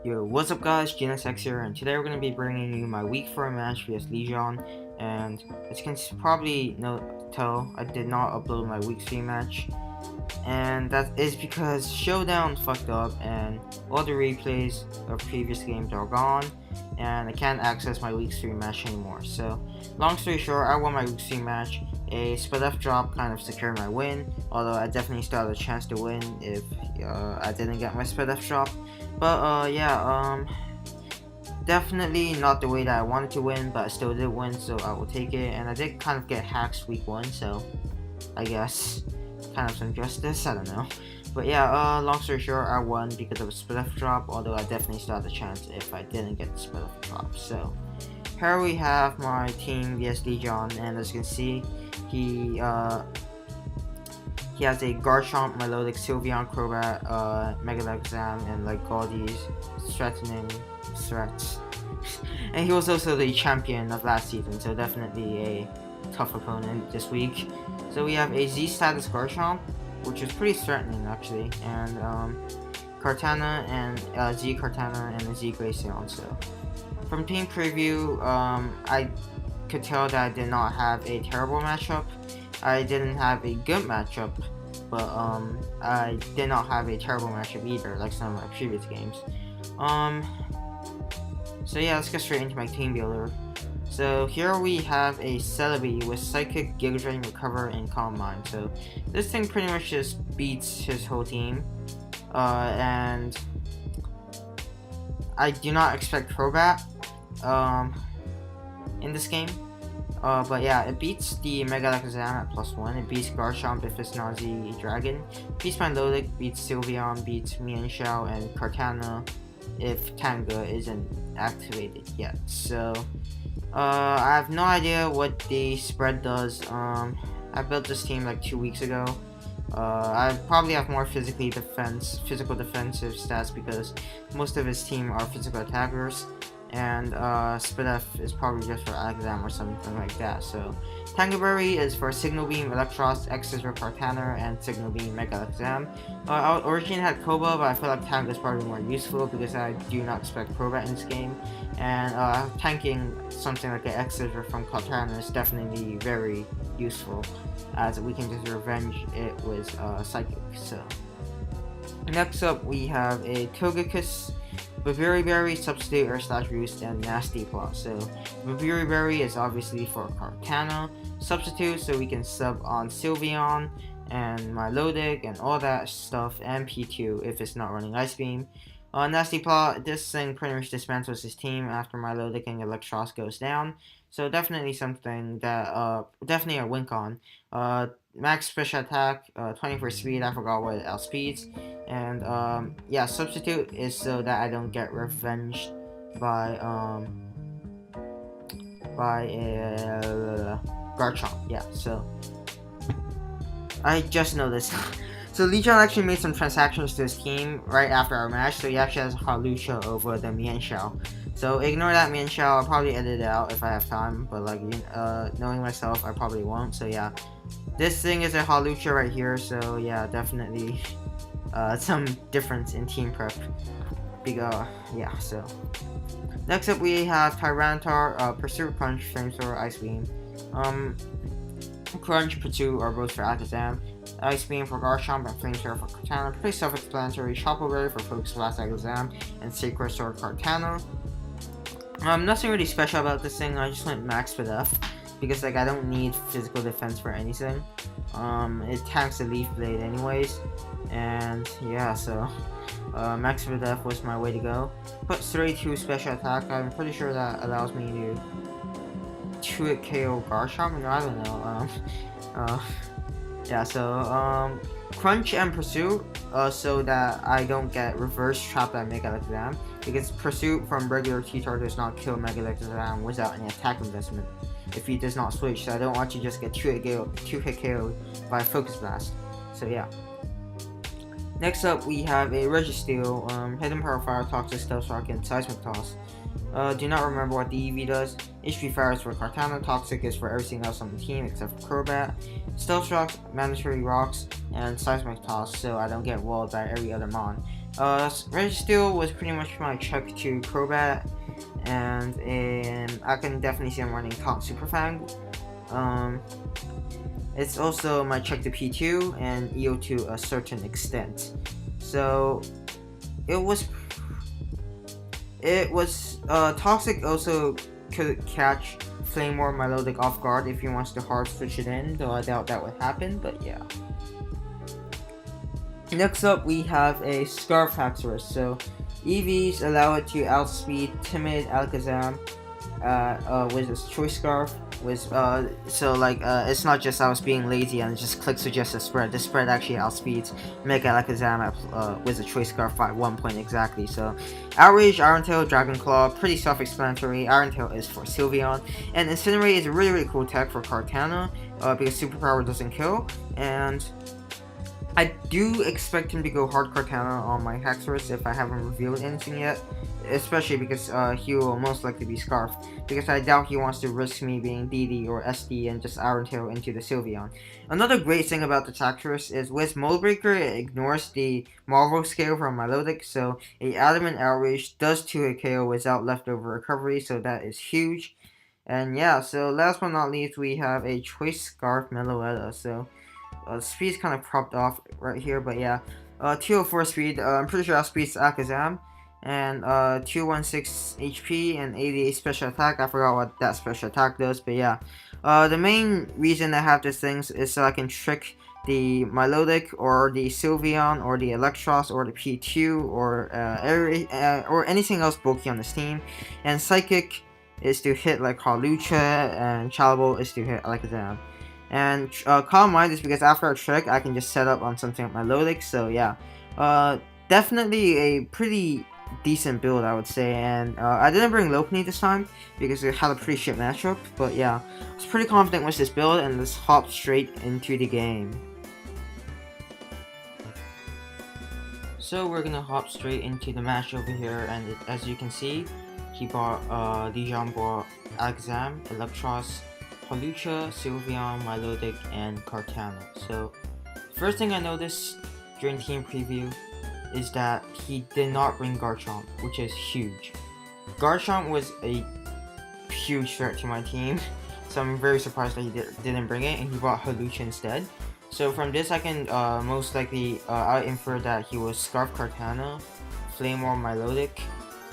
Yo, what's up guys, GNSX here, and today we're going to be bringing you my week 4 match vs Lejon, and as you can probably tell, I did not upload my week 3 match, and that is because Showdown fucked up and all the replays of previous games are gone, and I can't access my week 3 match anymore. So, long story short, I won my week 3 match. A split F drop kind of secured my win, although I definitely still had a chance to win if I didn't get my split F drop. But definitely not the way that I wanted to win, but I still did win, so I will take it. And I did kind of get hacks week 1, so I guess kind of some justice, I don't know. But yeah, long story short, I won because of a split F drop, although I definitely still had a chance if I didn't get the split F drop. So here we have my team vs Lejon, and as you can see, he has a Garchomp, Melodic, Sylveon, Crobat, Megalexam, and like all these threatening threats. And he was also the champion of last season, so definitely a tough opponent this week. So we have a Z status Garchomp, which is pretty threatening actually, and Kartana and Z Kartana and a Z Glaceon. So from team preview, I could tell that I did not have a terrible matchup. I didn't have a good matchup, but I did not have a terrible matchup either, like some of my previous games. So yeah, let's get straight into my team builder. So here we have a Celebi with Psychic, Giga Drain, Recover, and Calm Mind. So this thing pretty much just beats his whole team, and I do not expect Crobat in this game. But yeah, it beats the Mega Alakazam at +1, it beats Garchomp if it's not Z Dragon, beats Pandolik, beats Sylveon, beats Mienshao, and Kartana if Tanga isn't activated yet. So, I have no idea what the spread does. I built this team like 2 weeks ago. I probably have more physical defensive stats because most of his team are physical attackers, and Split F is probably just for Alakazam or something like that. So Tango Berry is for Signal Beam, Electros, X is for Kartana, and Signal Beam Mega Alakazam. I originally had Koba, but I feel like Tango is probably more useful because I do not expect Crobat in this game, and tanking something like an X from Kartana is definitely very useful, as we can just revenge it with Psychic. So next up we have a Togekiss, Baviri Berry, Substitute, Air Slash Roost, and Nasty Plot. So Baviri Berry is obviously for Kartana, Substitute so we can sub on Sylveon and Milotic and all that stuff, and P2 if it's not running Ice Beam. Nasty Plot, this thing pretty much dismantles his team after Milotic and Electros goes down. So definitely something that, definitely a wink on. Max special attack, 24 speed, I forgot what it outspeeds. And yeah, substitute is so that I don't get revenged by a Garchomp. Yeah, so I just noticed. So Lejon actually made some transactions to his team right after our match, so he actually has Halucha over the Mienshao. So ignore that Mienshao, I'll probably edit it out if I have time, but like, knowing myself, I probably won't, so yeah. This thing is a Halucha right here, so yeah, definitely some difference in team prep. Yeah, so. Next up we have Tyranitar, Pursuit, Crunch, Flamethrower, Ice Beam. Crunch, Pursuit are both for Alakazam. Ice Beam for Garchomp and Flamethrower for Kartana. Pretty self-explanatory. Chopo Berry for Focus Blast Alakazam and Sacred Sword Kartana. Nothing really special about this thing. I just went max with F because like I don't need physical defense for anything. It tanks the Leaf Blade anyways, and yeah, so max with F was my way to go. Put 32 special attack. I'm pretty sure that allows me to 2-hit KO Garchomp. No, I don't know. Yeah, so Crunch and Pursuit, so that I don't get reverse trapped by Mega Alakazam, because Pursuit from regular T-Tar does not kill Mega Alakazam without any attack investment if he does not switch, so I don't want to just get 2-hit KO by Focus Blast. So yeah. Next up we have a Registeel, Hidden Power Fire, Toxic, Stealth Rock, and Seismic Toss. Do not remember what the EV does. HP Fire is for Kartana, Toxic is for everything else on the team except for Crobat. Stealth Rocks, Mandatory Rocks, and Seismic Toss so I don't get walled by every other mon. Registeel was pretty much my check to Crobat, and I can definitely see I'm running Taunt Superfang. It's also my check to P2 and EO to a certain extent. So it was Toxic also could catch Flame or Melodic off guard if he wants to hard switch it in, though I doubt that would happen, but yeah. Next up, we have a Scarf Haxorus. So, EVs allow it to outspeed Timid Alakazam with its Choice Scarf. It's not just I was being lazy and just click suggest a spread. The spread actually outspeeds Mega Alakazam with a Choice Scarf by 1 point exactly. So, Outrage, Iron Tail, Dragon Claw, pretty self-explanatory. Iron Tail is for Sylveon, and Incinerate is a really cool tech for Kartana because Superpower doesn't kill, and I do expect him to go hard Kartana on my Haxorus if I haven't revealed anything yet, especially because he will most likely be Scarf, because I doubt he wants to risk me being DD or SD and just Iron Tail into the Sylveon. Another great thing about the Haxorus is with Mold Breaker, it ignores the Marvel scale from Melodic, so a Adamant Outrage does 2-hit KO without leftover recovery, so that is huge. And yeah, so last but not least, we have a Choice Scarf Meloetta. So speed's kind of propped off right here, but yeah. 204 speed, I'm pretty sure outspeeds Alakazam. And 216 HP and 88 special attack. I forgot what that special attack does, but yeah. The main reason I have these things is so I can trick the Milotic or the Sylveon or the Electros or the P2 or anything else bulky on this team. And Psychic is to hit like Hawlucha, and Chalibol is to hit Alakazam. And Calm Mind is because after a trick, I can just set up on something like Melodic. So yeah, definitely a pretty decent build, I would say. And I didn't bring Lopunny this time because it had a pretty shit matchup. But yeah, I was pretty confident with this build, and let's hop straight into the game. So we're gonna hop straight into the match over here, and as you can see, he bought Lejon bought Alakazam, Electros, Hawlucha, Sylveon, Milotic, and Kartana. So, first thing I noticed during team preview is that he did not bring Garchomp, which is huge. Garchomp was a huge threat to my team, so I'm very surprised that he didn't bring it, and he brought Hawlucha instead. So from this I can most likely I infer that he was Scarf Kartana, Flame or Milotic,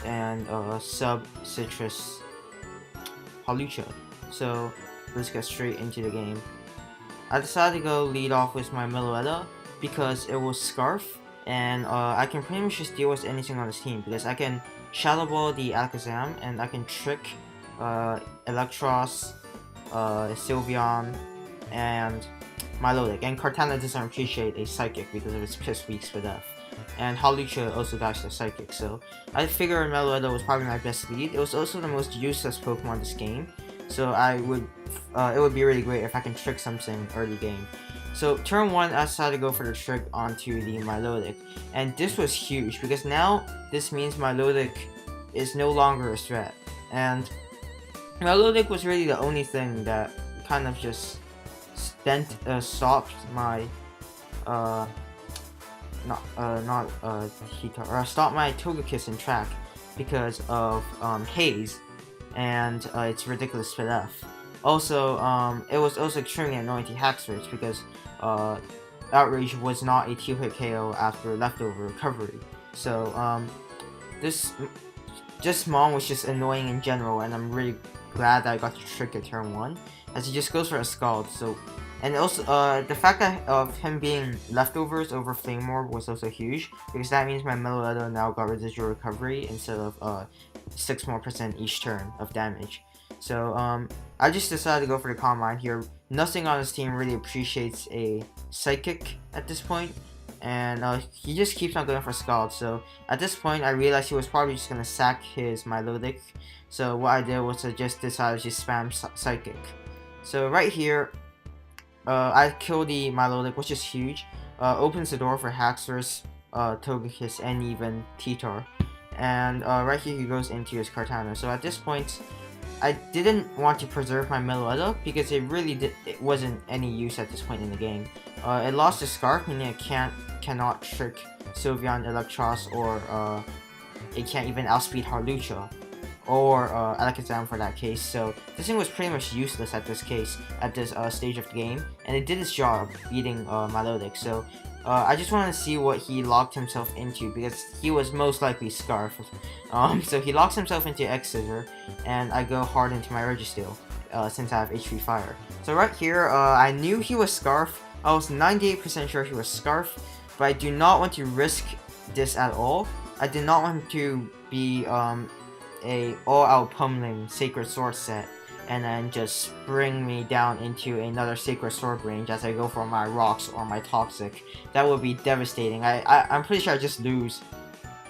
and Sub Citrus Hawlucha. So let's get straight into the game. I decided to go lead off with my Meloetta because it was Scarf, and I can pretty much just deal with anything on this team because I can Shadow Ball the Alakazam and I can trick Electros, Sylveon, and Milotic. And Kartana doesn't appreciate a Psychic because of its Piss Weak for death. And Hawlucha also dies to Psychic, so I figured Meloetta was probably my best lead. It was also the most useless Pokemon this game, so it would be really great if I can trick something early game. So turn 1, I decided to go for the trick onto the Milotic, and this was huge because now this means Milotic is no longer a threat, and Milotic was really the only thing that kind of just stopped my stopped my Togekiss in track because of Haze and its ridiculous split F. Also, it was also extremely annoying to Haxorus because Outrage was not a 2-hit KO after leftover recovery. So this Mom was just annoying in general, and I'm really glad that I got to trick at turn 1, as he just goes for a Scald. So, and also the fact that of him being leftovers over Flame Orb was also huge because that means my Meloetta now got residual recovery instead of 6% more each turn of damage. So I just decided to go for the Calm Mind here. Nothing on this team really appreciates a Psychic at this point, and he just keeps on going for Scald. So at this point I realized he was probably just gonna sack his Milotic. So what I did was to just decide to just spam Psychic. So right here, I kill the Milotic, which is huge. Opens the door for Haxorus, Togekiss, and even Titar. And right here he goes into his Kartana. So at this point, I didn't want to preserve my Meloetta because it wasn't any use at this point in the game. It lost the Scarf, meaning it cannot trick Sylveon, Electros, or it can't even outspeed Hawlucha or Alakazam for that case. So this thing was pretty much useless at this stage of the game, and it did its job beating Milotic. So I just wanted to see what he locked himself into, because he was most likely Scarf. So he locks himself into X-Scissor, and I go hard into my Registeel, since I have HP Fire. So right here, I knew he was Scarf. I was 98% sure he was Scarf, but I do not want to risk this at all. I did not want him to be a all-out pummeling Sacred Sword set, and then just bring me down into another Sacred Sword range as I go for my Rocks or my Toxic. That would be devastating. I'm pretty sure I just lose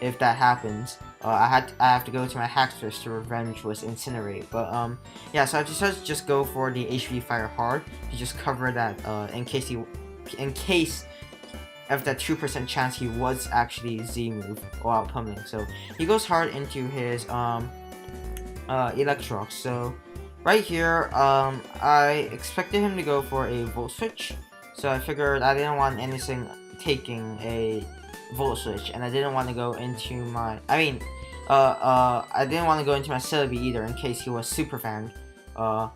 if that happens. I have to go to my Haxorus to revenge with Incinerate. But yeah, so I decided to just go for the HP Fire hard to just cover that in case of that 2% chance he was actually Z move or out pummeling. So he goes hard into his Electrox. So right here, I expected him to go for a Volt Switch. So I figured I didn't want anything taking a Volt Switch, and I didn't want to go into my I didn't want to go into my Celebi either in case he was Super Fang. And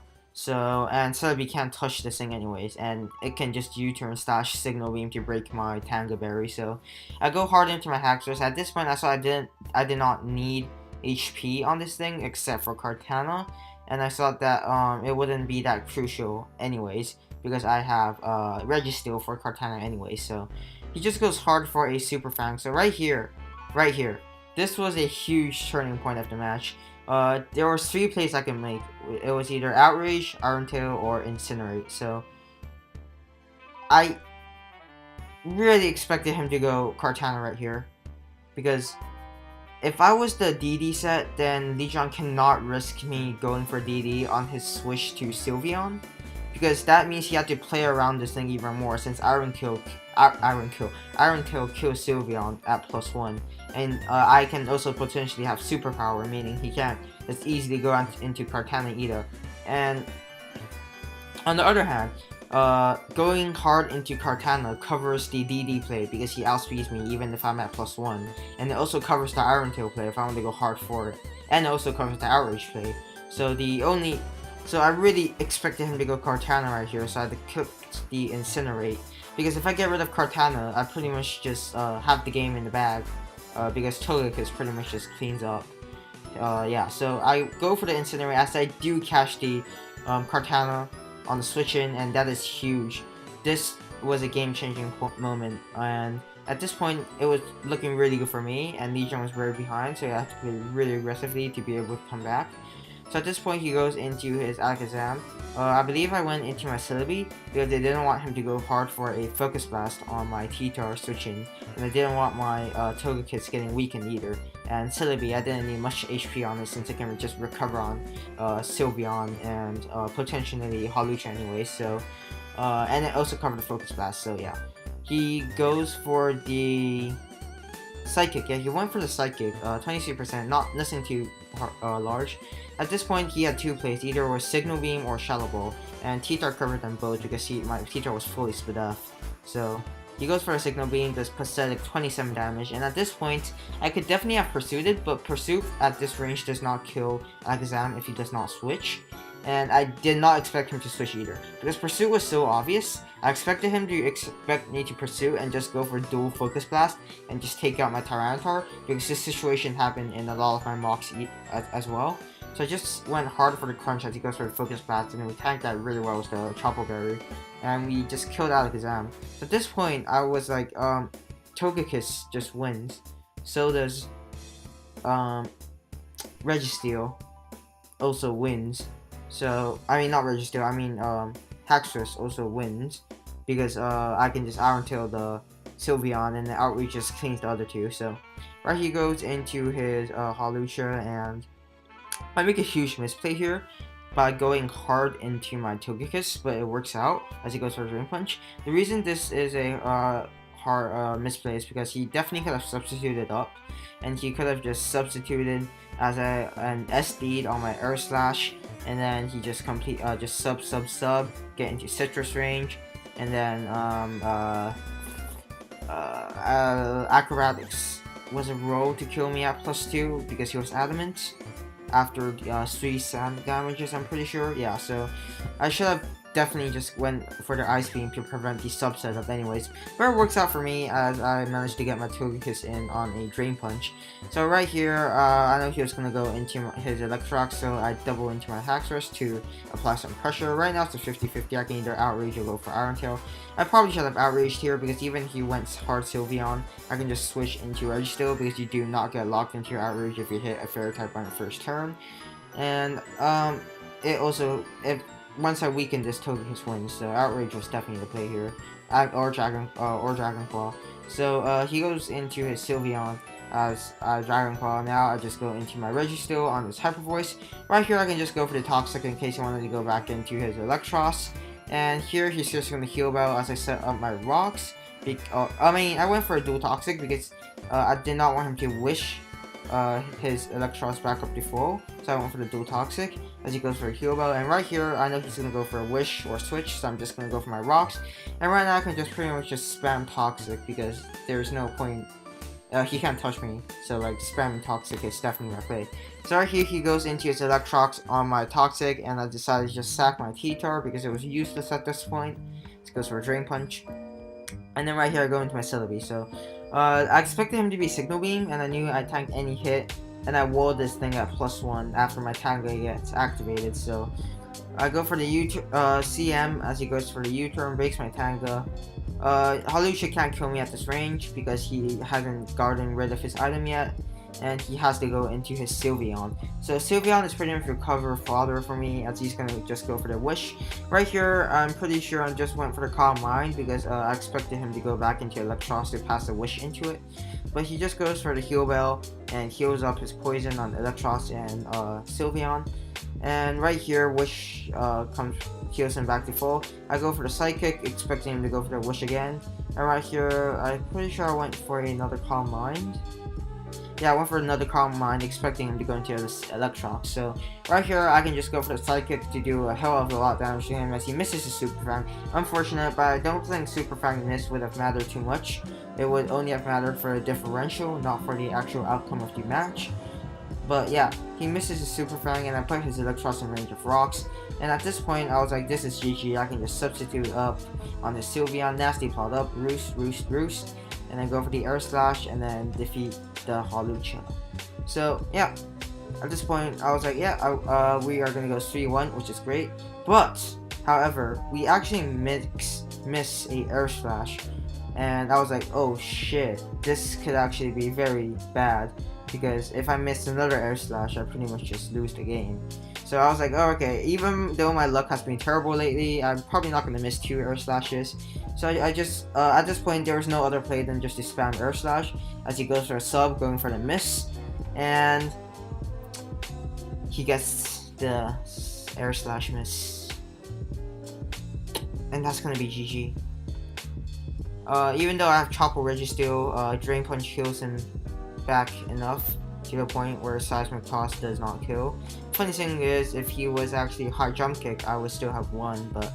Celebi can't touch this thing anyways, and it can just U-turn slash Signal Beam to break my Tanga Berry. So I go hard into my Haxorus. At this point, I saw I did not need HP on this thing except for Kartana, and I thought that it wouldn't be that crucial anyways, because I have Registeel for Kartana anyway. So he just goes hard for a Super Fang. So right here, this was a huge turning point of the match. There were 3 plays I could make. It was either Outrage, Iron Tail, or Incinerate. So I really expected him to go Kartana right here, because if I was the DD set, then Lejon cannot risk me going for DD on his switch to Sylveon, because that means he had to play around this thing even more, since Iron Tail kills Sylveon at +1, and I can also potentially have superpower, meaning he can't just easily go into Kartana either. And on the other hand, going hard into Kartana covers the DD play because he outspeeds me even if I'm at +1, and it also covers the Iron Tail play if I want to go hard for it, and it also covers the Outrage play. So I really expected him to go Kartana right here, so I had to cook the Incinerate, because if I get rid of Kartana, I pretty much just have the game in the bag, because Togekiss pretty much just cleans up. Yeah, so I go for the Incinerate as I do catch the Kartana on the switch in, and that is huge. This was a game-changing moment, and at this point it was looking really good for me, and Lejon was very behind, so I had to play really aggressively to be able to come back. So at this point he goes into his Alakazam. I believe I went into my Celebi because I didn't want him to go hard for a Focus Blast on my T-Tar switching, and I didn't want my Togekiss getting weakened either. And Celebi, I didn't need much HP on it since it can just recover on Sylveon and potentially Hawlucha anyway. So, and it also covered the Focus Blast. So yeah, he goes for the Psychic. Yeah, he went for the Psychic. 23%, nothing too large. At this point, he had 2 plays, either was Signal Beam or Shallow Ball, and T-Tar covered them both because my T-Tar was fully split off. So he goes for a Signal Beam, does pathetic 27 damage, and at this point, I could definitely have Pursued it, but Pursuit at this range does not kill Alakazam if he does not switch, and I did not expect him to switch either, because Pursuit was so obvious. I expected him to expect me to pursue and just go for dual Focus Blast and just take out my Tyranitar, because this situation happened in a lot of my mocks as well. So I just went hard for the crunch as he goes for the Focus Blast, and then we tanked that really well with the Chopo Berry, and we just killed Alakazam. So at this point, I was like, Togekiss just wins. So does Registeel also wins. So, I mean, not Registeel, I mean, Haxorus also wins, because I can just Iron Tail the Sylveon, and the Outreach just cleans the other 2. So right, he goes into his Hawlucha, and I make a huge misplay here by going hard into my Togekiss, but it works out as he goes for a Drain Punch. The reason this is a hard misplay is because he definitely could have substituted up, and he could have just substituted as an SD on my Air Slash, and then he just just sub, get into Citrus range, and then Acrobatics was a roll to kill me at +2 because he was adamant after 3 sand damages, I'm pretty sure. Yeah, so I should have definitely just went for the Ice Beam to prevent the sub setup anyways. But it works out for me as I managed to get my Togekiss in on a Drain Punch. So right here, I know he was going to go into his Electrox, so I double into my Haxorus to apply some pressure. Right now it's a 50-50, I can either Outrage or go for Iron Tail. I probably should have Outraged here because even if he went hard Sylveon, I can just switch into Registeel because you do not get locked into your Outrage if you hit a Fairy type on your first turn. And it also, if once I weaken this Togekiss wins, so Outrage was definitely the play here, or Dragon Claw. So he goes into his Sylveon as Dragon Claw. Now I just go into my Registeel on his Hyper Voice. Right here I can just go for the Toxic in case he wanted to go back into his Electros. And here he's just going to Heal Bell as I set up my rocks. I went for a dual Toxic because I did not want him to wish his Electros back up to full, so I went for the dual Toxic as he goes for a Heal Bell. And right here, I know he's gonna go for a Wish or Switch, so I'm just gonna go for my rocks. And right now, I can just pretty much just spam Toxic because there's no point. He can't touch me, so like spamming Toxic is definitely my play. So right here, he goes into his Electrox on my Toxic, and I decided to just sack my T-Tar because it was useless at this point. He goes for a Drain Punch. And then right here I go into my Celebi. So I expected him to be Signal Beam, and I knew I'd tank any hit, and I walled this thing at +1 after my Tanga gets activated. So I go for the CM as he goes for the U-turn, breaks my Tanga. Hawlucha can't kill me at this range because he hasn't gotten rid of his item yet, and he has to go into his Sylveon. So Sylveon is pretty much recover fodder for me as he's gonna just go for the Wish. Right here, I'm pretty sure I just went for the Calm Mind because I expected him to go back into Electros to pass the Wish into it. But he just goes for the Heal Bell and heals up his poison on Electros and Sylveon. And right here, Wish heals him back to full. I go for the Psychic, expecting him to go for the Wish again. And right here, I'm pretty sure I went for another Calm Mind. Yeah, I went for another Calm Mind, expecting him to go into this Electrox. So right here, I can just go for the Psychic to do a hell of a lot of damage to him as he misses his Super Fang. Unfortunate, but I don't think Super Fang miss would have mattered too much. It would only have mattered for a differential, not for the actual outcome of the match. But yeah, he misses his Super Fang, and I put his Electros in range of rocks. And at this point, I was like, this is GG. I can just substitute up on the Sylveon, Nasty Plot up, Roost, and then go for the Air Slash, and then defeat the Hawlucha. So yeah, at this point, I was like, yeah, we are gonna go 3-1, which is great. But however, we actually miss a Air Slash, and I was like, oh shit, this could actually be very bad. Because if I miss another Air Slash, I pretty much just lose the game. So I was like, oh, okay, even though my luck has been terrible lately, I'm probably not going to miss 2 Air Slashes. So I just, at this point, there was no other play than just to spam Air Slash, as he goes for a sub, going for the miss. And he gets the Air Slash miss. And that's going to be GG. Even though I have Choco Registeel, Drain Punch heals him back enough to the point where Seismic Toss does not kill. Funny thing is, if he was actually High Jump Kick, I would still have won, but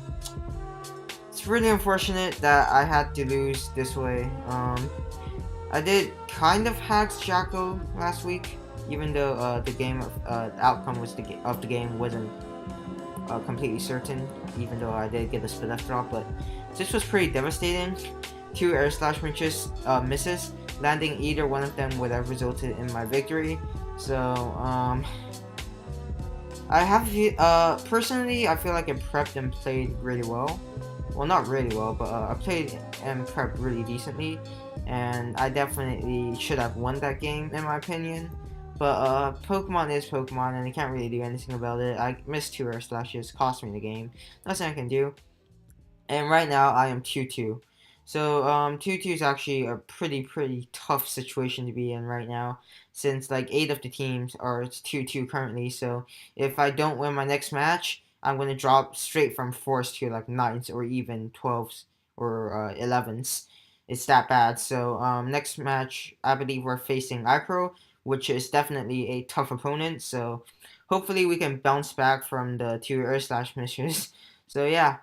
it's really unfortunate that I had to lose this way. I did kind of hacks Jacko last week, even though the game outcome of the game wasn't completely certain, even though I did get a split F drop, but this was pretty devastating. 2 Air Slash misses. Landing either one of them would have resulted in my victory. So, I have, personally, I feel like I prepped and played really well. Well, not really well, but I played and prepped really decently. And I definitely should have won that game, in my opinion. But, Pokemon is Pokemon, and I can't really do anything about it. I missed 2 Air Slashes, cost me the game. Nothing I can do. And right now, I am 2-2. So, 2-2 is actually a pretty tough situation to be in right now, since like 8 of the teams are 2-2 currently. So, if I don't win my next match, I'm going to drop straight from 4s to like 9s or even 12s or 11s. It's that bad. So, next match, I believe we're facing Ipro, which is definitely a tough opponent. So, hopefully we can bounce back from the 2 Earth Slash missions. So, yeah.